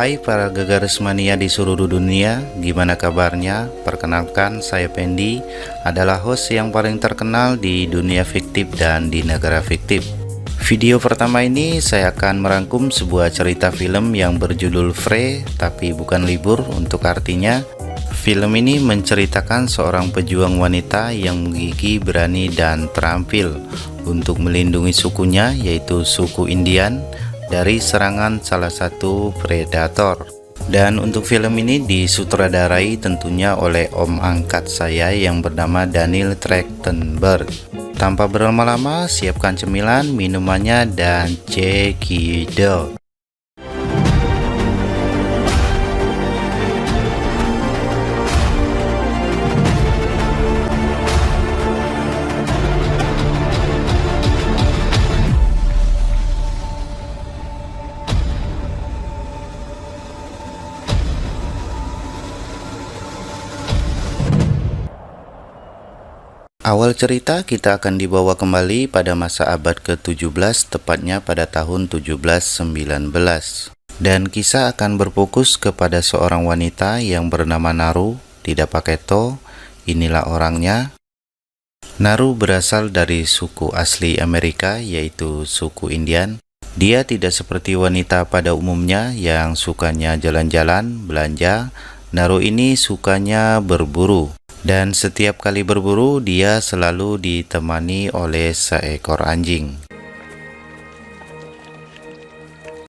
Hai para Gagaris Mania di seluruh dunia, gimana kabarnya? Perkenalkan, saya Pendi, adalah host yang paling terkenal di dunia fiktif dan di negara fiktif. Video pertama ini saya akan merangkum sebuah cerita film yang berjudul Frey, tapi bukan libur. Untuk artinya, film ini menceritakan seorang pejuang wanita yang gigih, berani, dan terampil untuk melindungi sukunya, yaitu suku Indian, dari serangan salah satu predator. Dan untuk film ini disutradarai tentunya oleh om angkat saya yang bernama Daniel Trachtenberg. Tanpa berlama-lama, siapkan cemilan, minumannya, dan cekidot. Awal cerita kita akan dibawa kembali pada masa abad ke-17, tepatnya pada tahun 1719. Dan kisah akan berfokus kepada seorang wanita yang bernama Naru, tidak pakai to, inilah orangnya. Naru berasal dari suku asli Amerika, yaitu suku Indian. Dia tidak seperti wanita pada umumnya yang sukanya jalan-jalan, belanja. Naru ini sukanya berburu. Dan setiap kali berburu, dia selalu ditemani oleh seekor anjing.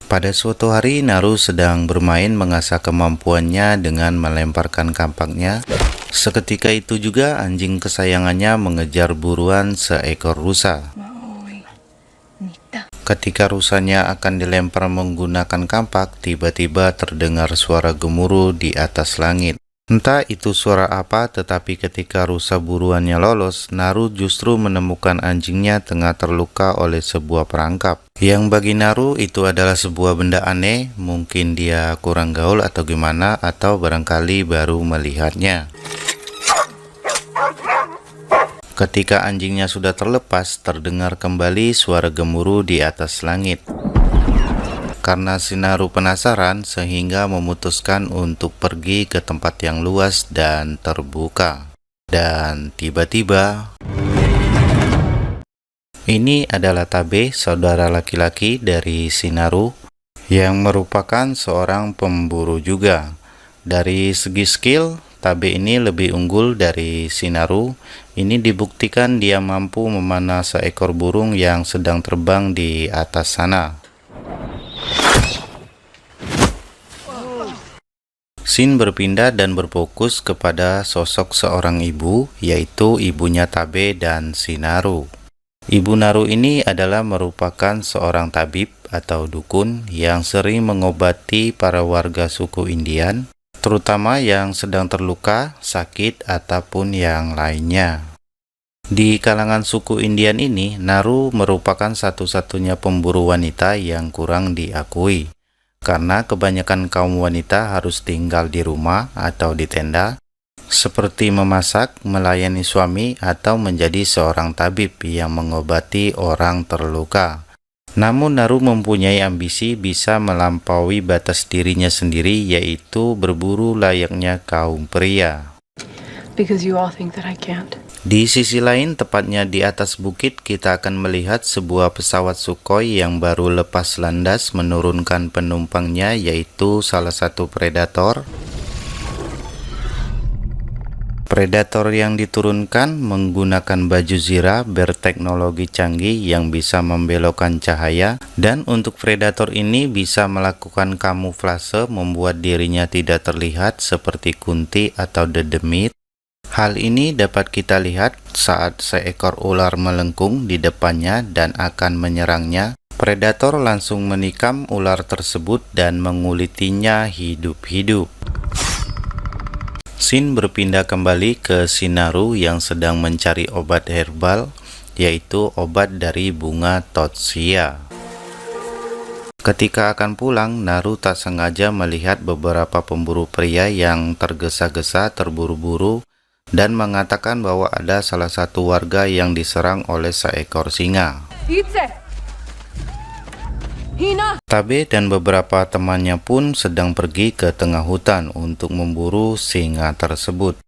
Pada suatu hari, Naru sedang bermain mengasah kemampuannya dengan melemparkan kampaknya. Seketika itu juga anjing kesayangannya mengejar buruan seekor rusa. Ketika rusanya akan dilempar menggunakan kampak, tiba-tiba terdengar suara gemuruh di atas langit. Entah itu suara apa, tetapi ketika rusa buruannya lolos, Naru justru menemukan anjingnya tengah terluka oleh sebuah perangkap. Yang bagi Naru itu adalah sebuah benda aneh, mungkin dia kurang gaul atau gimana, atau barangkali baru melihatnya. Ketika anjingnya sudah terlepas, terdengar kembali suara gemuruh di atas langit. Karena si Naru penasaran, sehingga memutuskan untuk pergi ke tempat yang luas dan terbuka. Dan tiba-tiba, ini adalah Tabe, saudara laki-laki dari si Naru, yang merupakan seorang pemburu juga. Dari segi skill, Tabe ini lebih unggul dari si Naru. Ini dibuktikan dia mampu memanah seekor burung yang sedang terbang di atas sana. Scene berpindah dan berfokus kepada sosok seorang ibu, yaitu ibunya Tabe dan si Naru. Ibu Naru ini adalah merupakan seorang tabib atau dukun yang sering mengobati para warga suku Indian, terutama yang sedang terluka, sakit, ataupun yang lainnya. Di kalangan suku Indian ini, Naru merupakan satu-satunya pemburu wanita yang kurang diakui. Karena kebanyakan kaum wanita harus tinggal di rumah atau di tenda, seperti memasak, melayani suami, atau menjadi seorang tabib yang mengobati orang terluka. Namun Naru mempunyai ambisi bisa melampaui batas dirinya sendiri, yaitu berburu layaknya kaum pria. Because you all think that I can't. Di sisi lain, tepatnya di atas bukit, kita akan melihat sebuah pesawat Sukhoi yang baru lepas landas menurunkan penumpangnya, yaitu salah satu predator. Predator yang diturunkan menggunakan baju zirah berteknologi canggih yang bisa membelokkan cahaya, dan untuk predator ini bisa melakukan kamuflase membuat dirinya tidak terlihat seperti kunti atau dedemit. Hal ini dapat kita lihat saat seekor ular melengkung di depannya dan akan menyerangnya. Predator langsung menikam ular tersebut dan mengulitinya hidup-hidup. Scene berpindah kembali ke si Naru yang sedang mencari obat herbal, yaitu obat dari bunga Totsia. Ketika akan pulang, Naru tak sengaja melihat beberapa pemburu pria yang tergesa-gesa terburu-buru dan mengatakan bahwa ada salah satu warga yang diserang oleh seekor singa. Hina! Tabe dan beberapa temannya pun sedang pergi ke tengah hutan untuk memburu singa tersebut.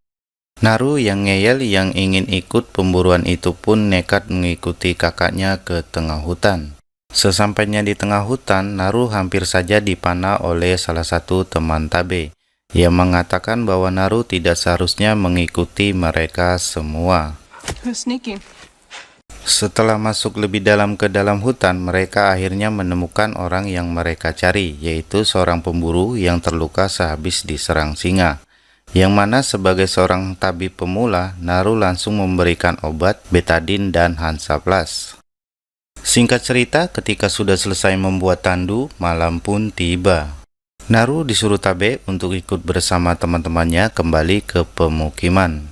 Naru yang ngeyel yang ingin ikut pemburuan itu pun nekat mengikuti kakaknya ke tengah hutan. Sesampainya di tengah hutan, Naru hampir saja dipanah oleh salah satu teman Tabe. Ia mengatakan bahwa Naru tidak seharusnya mengikuti mereka semua. Who's sneaking? Setelah masuk lebih dalam ke dalam hutan, mereka akhirnya menemukan orang yang mereka cari, yaitu seorang pemburu yang terluka sehabis diserang singa. Yang mana sebagai seorang tabib pemula, Naru langsung memberikan obat, betadin, dan Hansaplast. Singkat cerita, ketika sudah selesai membuat tandu, malam pun tiba. Naru disuruh Tabe untuk ikut bersama teman-temannya kembali ke pemukiman,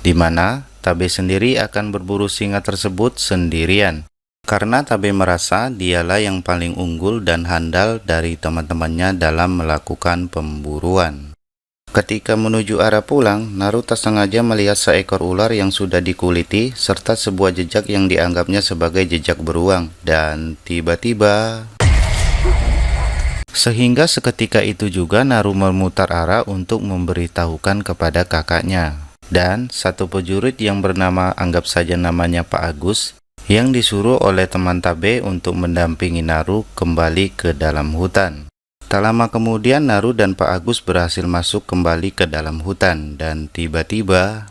di mana Tabe sendiri akan berburu singa tersebut sendirian, karena Tabe merasa dialah yang paling unggul dan handal dari teman-temannya dalam melakukan pemburuan. Ketika menuju arah pulang, Naru tak sengaja melihat seekor ular yang sudah dikuliti, serta sebuah jejak yang dianggapnya sebagai jejak beruang, dan tiba-tiba... Sehingga seketika itu juga Naru memutar arah untuk memberitahukan kepada kakaknya. Dan satu prajurit yang bernama, anggap saja namanya Pak Agus, yang disuruh oleh teman Tabe untuk mendampingi Naru kembali ke dalam hutan. Tak lama kemudian Naru dan Pak Agus berhasil masuk kembali ke dalam hutan dan tiba-tiba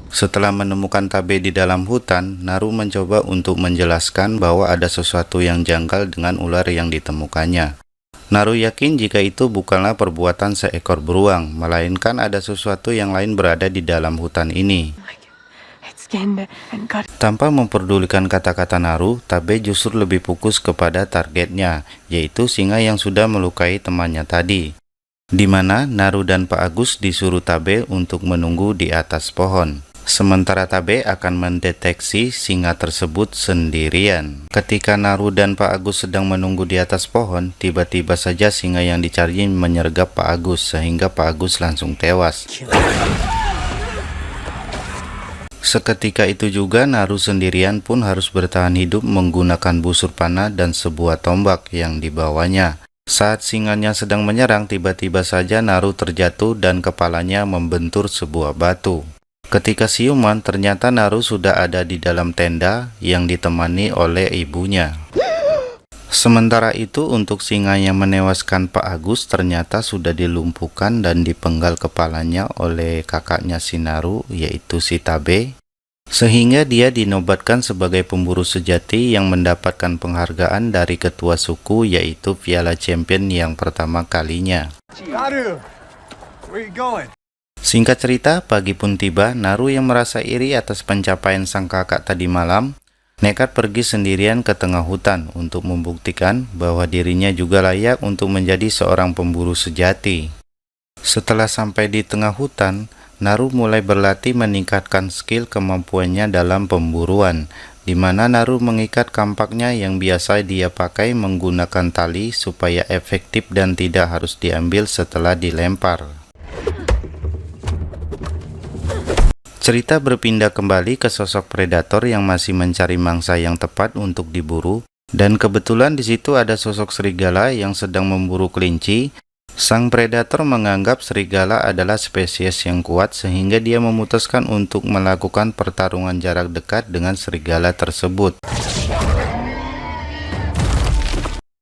setelah menemukan Tabe di dalam hutan, Naru mencoba untuk menjelaskan bahwa ada sesuatu yang janggal dengan ular yang ditemukannya. Naru yakin jika itu bukanlah perbuatan seekor beruang, melainkan ada sesuatu yang lain berada di dalam hutan ini. Tanpa memperdulikan kata-kata Naru, Tabe justru lebih fokus kepada targetnya, yaitu singa yang sudah melukai temannya tadi. Di mana Naru dan Pak Agus disuruh Tabe untuk menunggu di atas pohon. Sementara Tabe akan mendeteksi singa tersebut sendirian. Ketika Naru dan Pak Agus sedang menunggu di atas pohon, tiba-tiba saja singa yang dicari menyergap Pak Agus, sehingga Pak Agus langsung tewas. Seketika itu juga Naru sendirian pun harus bertahan hidup menggunakan busur panah dan sebuah tombak yang dibawanya. Saat singanya sedang menyerang, tiba-tiba saja Naru terjatuh dan kepalanya membentur sebuah batu. Ketika siuman, ternyata Naru sudah ada di dalam tenda yang ditemani oleh ibunya. Sementara itu, untuk singa yang menewaskan Pak Agus ternyata sudah dilumpuhkan dan dipenggal kepalanya oleh kakaknya si Naru, yaitu si Tabe, sehingga dia dinobatkan sebagai pemburu sejati yang mendapatkan penghargaan dari ketua suku, yaitu Piala Champion yang pertama kalinya. Naru, where you going? Singkat cerita, pagi pun tiba. Naru yang merasa iri atas pencapaian sang kakak tadi malam, nekat pergi sendirian ke tengah hutan untuk membuktikan bahwa dirinya juga layak untuk menjadi seorang pemburu sejati. Setelah sampai di tengah hutan, Naru mulai berlatih meningkatkan skill kemampuannya dalam pemburuan, di mana Naru mengikat kampaknya yang biasa dia pakai menggunakan tali supaya efektif dan tidak harus diambil setelah dilempar. Cerita berpindah kembali ke sosok predator yang masih mencari mangsa yang tepat untuk diburu, dan kebetulan di situ ada sosok serigala yang sedang memburu kelinci. Sang predator menganggap serigala adalah spesies yang kuat sehingga dia memutuskan untuk melakukan pertarungan jarak dekat dengan serigala tersebut.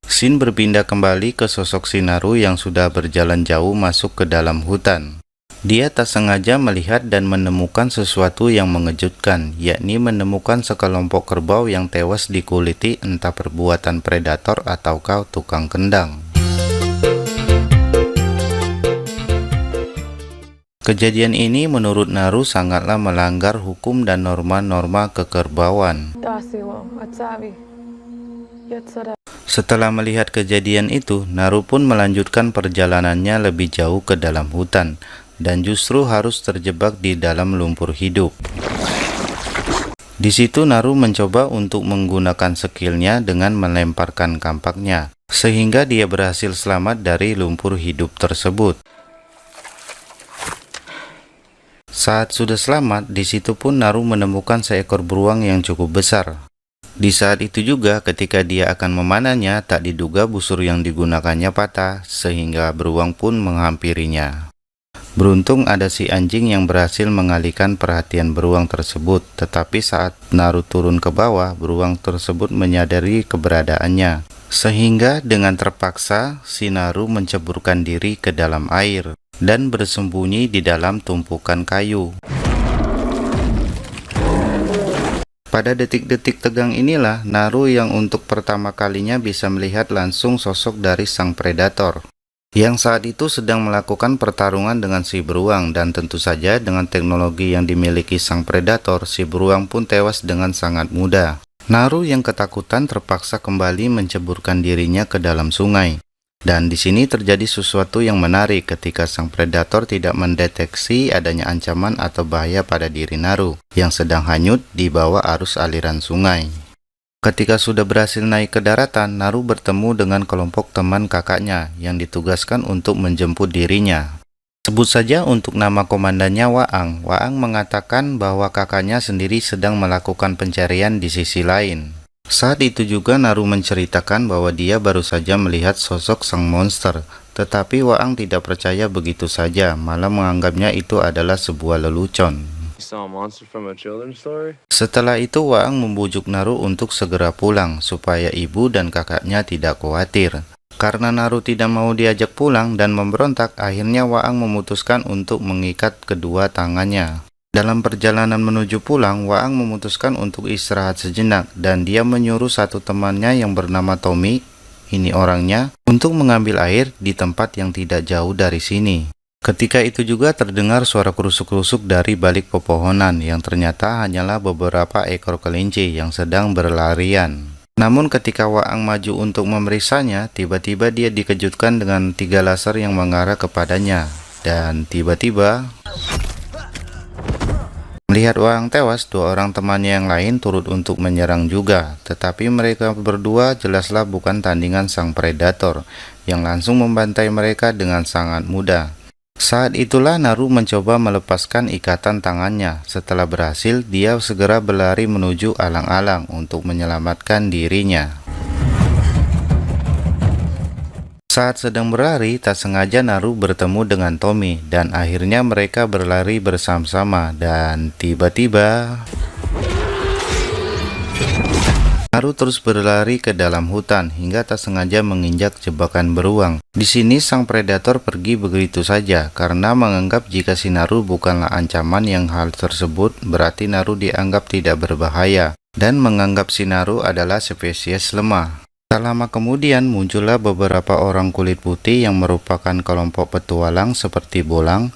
Scene berpindah kembali ke sosok si Naru yang sudah berjalan jauh masuk ke dalam hutan. Dia tak sengaja melihat dan menemukan sesuatu yang mengejutkan, yakni menemukan sekelompok kerbau yang tewas dikuliti entah perbuatan predator ataukah tukang kendang. Kejadian ini menurut Naru sangatlah melanggar hukum dan norma-norma kekerbauan. Setelah melihat kejadian itu, Naru pun melanjutkan perjalanannya lebih jauh ke dalam hutan, dan justru harus terjebak di dalam lumpur hidup. Di situ Naru mencoba untuk menggunakan skillnya dengan melemparkan kampaknya, sehingga dia berhasil selamat dari lumpur hidup tersebut. Saat sudah selamat, di situ pun Naru menemukan seekor beruang yang cukup besar. Di saat itu juga ketika dia akan memanahnya, tak diduga busur yang digunakannya patah, sehingga beruang pun menghampirinya. Beruntung ada si anjing yang berhasil mengalihkan perhatian beruang tersebut, tetapi saat Naru turun ke bawah, beruang tersebut menyadari keberadaannya. Sehingga dengan terpaksa, si Naru menceburkan diri ke dalam air dan bersembunyi di dalam tumpukan kayu. Pada detik-detik tegang inilah, Naru yang untuk pertama kalinya bisa melihat langsung sosok dari sang predator, yang saat itu sedang melakukan pertarungan dengan si beruang, dan tentu saja dengan teknologi yang dimiliki sang predator, si beruang pun tewas dengan sangat mudah. Naru yang ketakutan terpaksa kembali menceburkan dirinya ke dalam sungai. Dan di sini terjadi sesuatu yang menarik ketika sang predator tidak mendeteksi adanya ancaman atau bahaya pada diri Naru yang sedang hanyut di bawah arus aliran sungai. Ketika sudah berhasil naik ke daratan, Naru bertemu dengan kelompok teman kakaknya yang ditugaskan untuk menjemput dirinya. Sebut saja untuk nama komandannya Waang. Waang mengatakan bahwa kakaknya sendiri sedang melakukan pencarian di sisi lain. Saat itu juga Naru menceritakan bahwa dia baru saja melihat sosok sang monster, tetapi Waang tidak percaya begitu saja, malah menganggapnya itu adalah sebuah lelucon. Setelah itu Waang membujuk Naru untuk segera pulang, supaya ibu dan kakaknya tidak khawatir. Karena Naru tidak mau diajak pulang dan memberontak, akhirnya Waang memutuskan untuk mengikat kedua tangannya. Dalam perjalanan menuju pulang, Waang memutuskan untuk istirahat sejenak dan dia menyuruh satu temannya yang bernama Tommy, ini orangnya, untuk mengambil air di tempat yang tidak jauh dari sini. Ketika itu juga terdengar suara kerusuk-kerusuk dari balik pepohonan yang ternyata hanyalah beberapa ekor kelinci yang sedang berlarian. Namun ketika Waang maju untuk memeriksanya, tiba-tiba dia dikejutkan dengan 3 laser yang mengarah kepadanya. Dan tiba-tiba melihat Waang tewas, 2 orang temannya yang lain turut untuk menyerang juga. Tetapi mereka berdua jelaslah bukan tandingan sang predator, yang langsung membantai mereka dengan sangat mudah. Saat itulah Naru mencoba melepaskan ikatan tangannya. Setelah berhasil, dia segera berlari menuju alang-alang untuk menyelamatkan dirinya. Saat sedang berlari, tak sengaja Naru bertemu dengan Tommy dan akhirnya mereka berlari bersama-sama dan tiba-tiba Naru terus berlari ke dalam hutan hingga tak sengaja menginjak jebakan beruang. Di sini sang predator pergi begitu saja karena menganggap jika si Naru bukanlah ancaman, yang hal tersebut berarti Naru dianggap tidak berbahaya dan menganggap si Naru adalah spesies lemah. Tak lama kemudian muncullah beberapa orang kulit putih yang merupakan kelompok petualang seperti Bolang.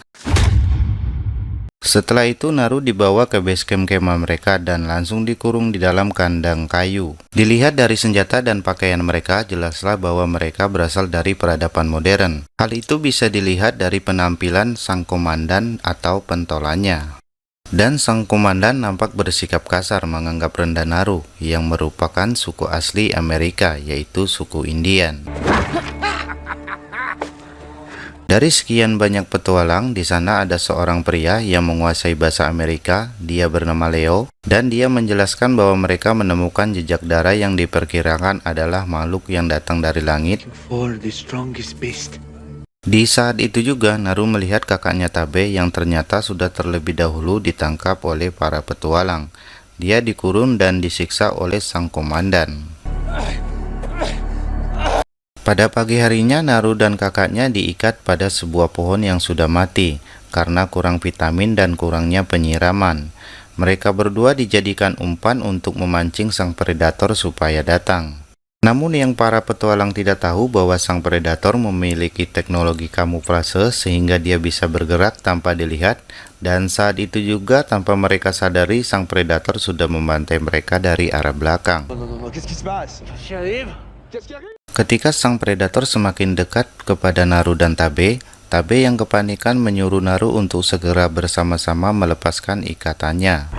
Setelah itu Naru dibawa ke base camp kemah mereka dan langsung dikurung di dalam kandang kayu. Dilihat dari senjata dan pakaian mereka, jelaslah bahwa mereka berasal dari peradaban modern. Hal itu bisa dilihat dari penampilan sang komandan atau pentolannya. Dan sang komandan nampak bersikap kasar menganggap rendah Naru yang merupakan suku asli Amerika, yaitu suku Indian. Dari sekian banyak petualang, di sana ada seorang pria yang menguasai bahasa Amerika, dia bernama Leo, dan dia menjelaskan bahwa mereka menemukan jejak darah yang diperkirakan adalah makhluk yang datang dari langit. Di saat itu juga Naru melihat kakaknya Tabe yang ternyata sudah terlebih dahulu ditangkap oleh para petualang. Dia dikurung dan disiksa oleh sang komandan. Pada pagi harinya Naru dan kakaknya diikat pada sebuah pohon yang sudah mati karena kurang vitamin dan kurangnya penyiraman. Mereka berdua dijadikan umpan untuk memancing sang predator supaya datang. Namun yang para petualang tidak tahu bahwa sang predator memiliki teknologi kamuflase sehingga dia bisa bergerak tanpa dilihat, dan saat itu juga tanpa mereka sadari sang predator sudah membantai mereka dari arah belakang. Ketika sang predator semakin dekat kepada Naru dan Tabe, Tabe yang kepanikan menyuruh Naru untuk segera bersama-sama melepaskan ikatannya.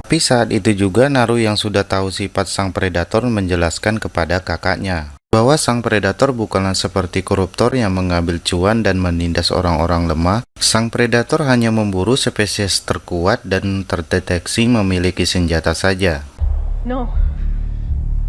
Tapi saat itu juga Naru yang sudah tahu sifat sang predator menjelaskan kepada kakaknya Bahwa sang predator bukanlah seperti koruptor yang mengambil cuan dan menindas orang-orang lemah. Sang predator hanya memburu spesies terkuat dan terdeteksi memiliki senjata saja. No.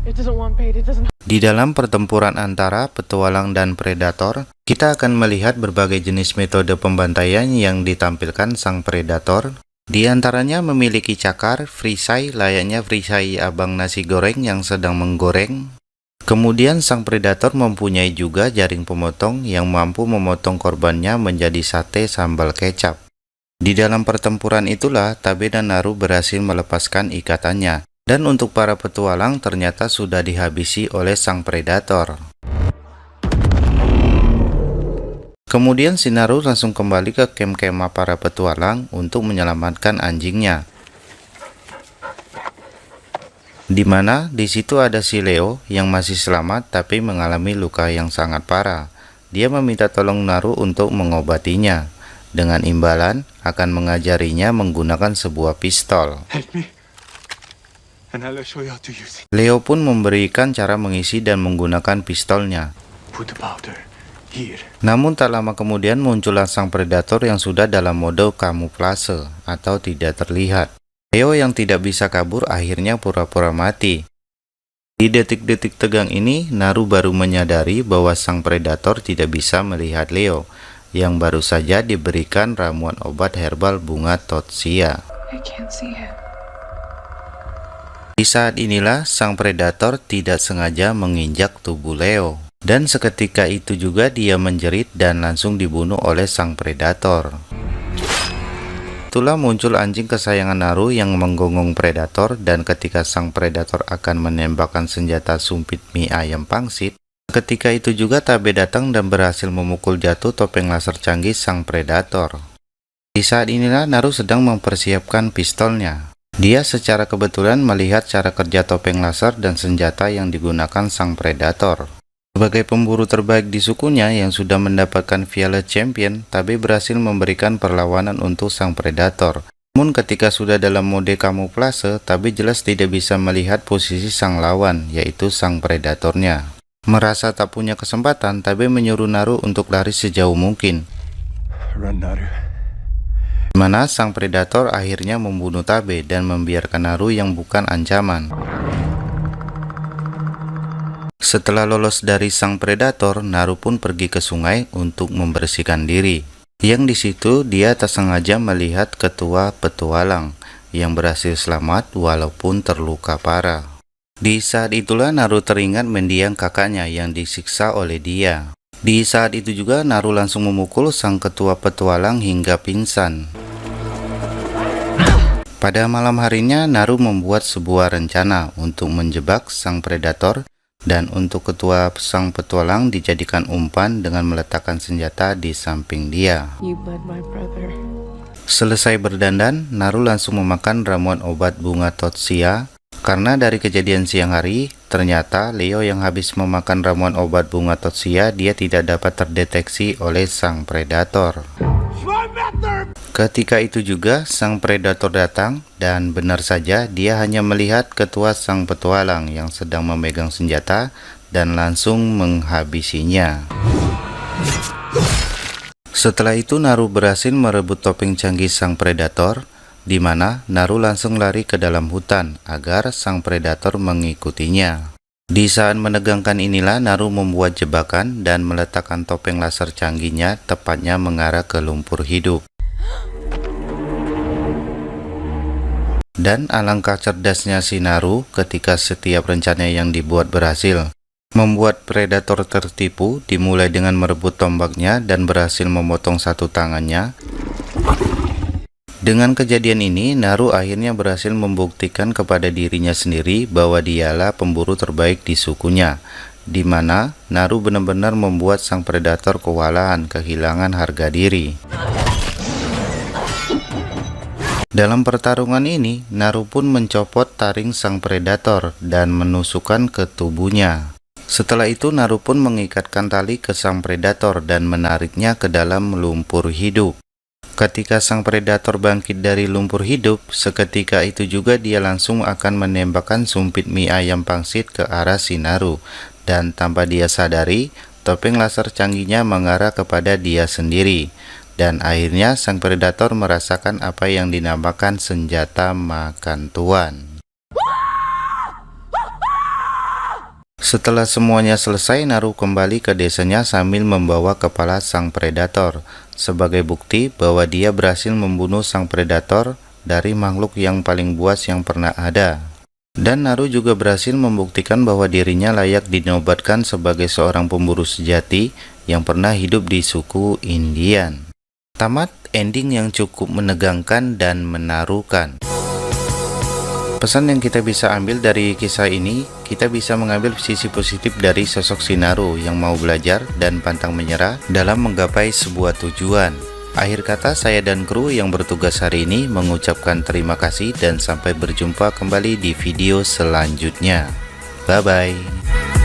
It doesn't want bait. It doesn't. Di dalam pertempuran antara petualang dan predator, kita akan melihat berbagai jenis metode pembantaian yang ditampilkan sang predator. Di antaranya memiliki cakar, perisai layaknya perisai abang nasi goreng yang sedang menggoreng. Kemudian sang predator mempunyai juga jaring pemotong yang mampu memotong korbannya menjadi sate sambal kecap. Di dalam pertempuran itulah Tabe dan Naru berhasil melepaskan ikatannya. Dan untuk para petualang ternyata sudah dihabisi oleh sang predator. Kemudian si Naru langsung kembali ke kem-kemah para petualang untuk menyelamatkan anjingnya. Di mana di situ ada si Leo yang masih selamat tapi mengalami luka yang sangat parah. Dia meminta tolong Naru untuk mengobatinya. Dengan imbalan akan mengajarinya menggunakan sebuah pistol. Help me, and I'll show you how to use it. Leo pun memberikan cara mengisi dan menggunakan pistolnya. Put the powder here. Namun tak lama kemudian muncullah sang predator yang sudah dalam mode kamuflase atau tidak terlihat. Leo yang tidak bisa kabur akhirnya pura-pura mati. Di detik-detik tegang ini, Naru baru menyadari bahwa sang predator tidak bisa melihat Leo, yang baru saja diberikan ramuan obat herbal bunga Totsia. I can't see him. Di saat inilah sang predator tidak sengaja menginjak tubuh Leo. Dan seketika itu juga dia menjerit dan langsung dibunuh oleh sang predator. Itulah muncul anjing kesayangan Naru yang menggonggong predator, dan ketika sang predator akan menembakkan senjata sumpit mie ayam pangsit, ketika itu juga Tabe datang dan berhasil memukul jatuh topeng laser canggih sang predator. Di saat inilah Naru sedang mempersiapkan pistolnya. Dia secara kebetulan melihat cara kerja topeng laser dan senjata yang digunakan sang predator. Sebagai pemburu terbaik di sukunya yang sudah mendapatkan Violet Champion, Tabe berhasil memberikan perlawanan untuk sang predator. Namun ketika sudah dalam mode kamuflase, Tabe jelas tidak bisa melihat posisi sang lawan, yaitu sang predatornya. Merasa tak punya kesempatan, Tabe menyuruh Naru untuk lari sejauh mungkin. Run, Naru. Di mana sang predator akhirnya membunuh Tabe dan membiarkan Naru yang bukan ancaman. Setelah lolos dari sang predator, Naru pun pergi ke sungai untuk membersihkan diri. Yang di situ dia tak sengaja melihat ketua petualang yang berhasil selamat walaupun terluka parah. Di saat itulah Naru teringat mendiang kakaknya yang disiksa oleh dia. Di saat itu juga Naru langsung memukul sang ketua petualang hingga pingsan. Pada malam harinya, Naru membuat sebuah rencana untuk menjebak sang predator. Dan untuk ketua sang petualang dijadikan umpan dengan meletakkan senjata di samping dia. You bled my brother. Selesai berdandan, Naru langsung memakan ramuan obat bunga Totsia. Karena dari kejadian siang hari, ternyata Leo yang habis memakan ramuan obat bunga Totsia, dia tidak dapat terdeteksi oleh sang predator. Ketika itu juga sang predator datang, dan benar saja dia hanya melihat ketua sang petualang yang sedang memegang senjata dan langsung menghabisinya. Setelah itu Naru berhasil merebut topeng canggih sang predator, di mana Naru langsung lari ke dalam hutan agar sang predator mengikutinya. Di saat menegangkan inilah Naru membuat jebakan dan meletakkan topeng laser canggihnya tepatnya mengarah ke lumpur hidup. Dan alangkah cerdasnya si Naru ketika setiap rencana yang dibuat berhasil. Membuat predator tertipu dimulai dengan merebut tombaknya dan berhasil memotong satu tangannya. Dengan kejadian ini, Naru akhirnya berhasil membuktikan kepada dirinya sendiri bahwa dialah pemburu terbaik di sukunya, di mana Naru benar-benar membuat sang predator kewalahan kehilangan harga diri. Dalam pertarungan ini, Naru pun mencopot taring sang predator dan menusukkan ke tubuhnya. Setelah itu, Naru pun mengikatkan tali ke sang predator dan menariknya ke dalam lumpur hidup. Ketika sang predator bangkit dari lumpur hidup, seketika itu juga dia langsung akan menembakkan sumpit mie ayam pangsit ke arah si Naru. dan tanpa dia sadari, topeng laser canggihnya mengarah kepada dia sendiri. Dan akhirnya sang predator merasakan apa yang dinamakan senjata makan tuan. Setelah semuanya selesai, Naru kembali ke desanya sambil membawa kepala sang predator sebagai bukti bahwa dia berhasil membunuh sang predator dari makhluk yang paling buas yang pernah ada. Dan Naru juga berhasil membuktikan bahwa dirinya layak dinobatkan sebagai seorang pemburu sejati yang pernah hidup di suku Indian. Tamat ending yang cukup menegangkan dan menaruhkan. Pesan yang kita bisa ambil dari kisah ini, kita bisa mengambil sisi positif dari sosok si Naru yang mau belajar dan pantang menyerah dalam menggapai sebuah tujuan. Akhir kata, saya dan kru yang bertugas hari ini mengucapkan terima kasih dan sampai berjumpa kembali di video selanjutnya. Bye-bye.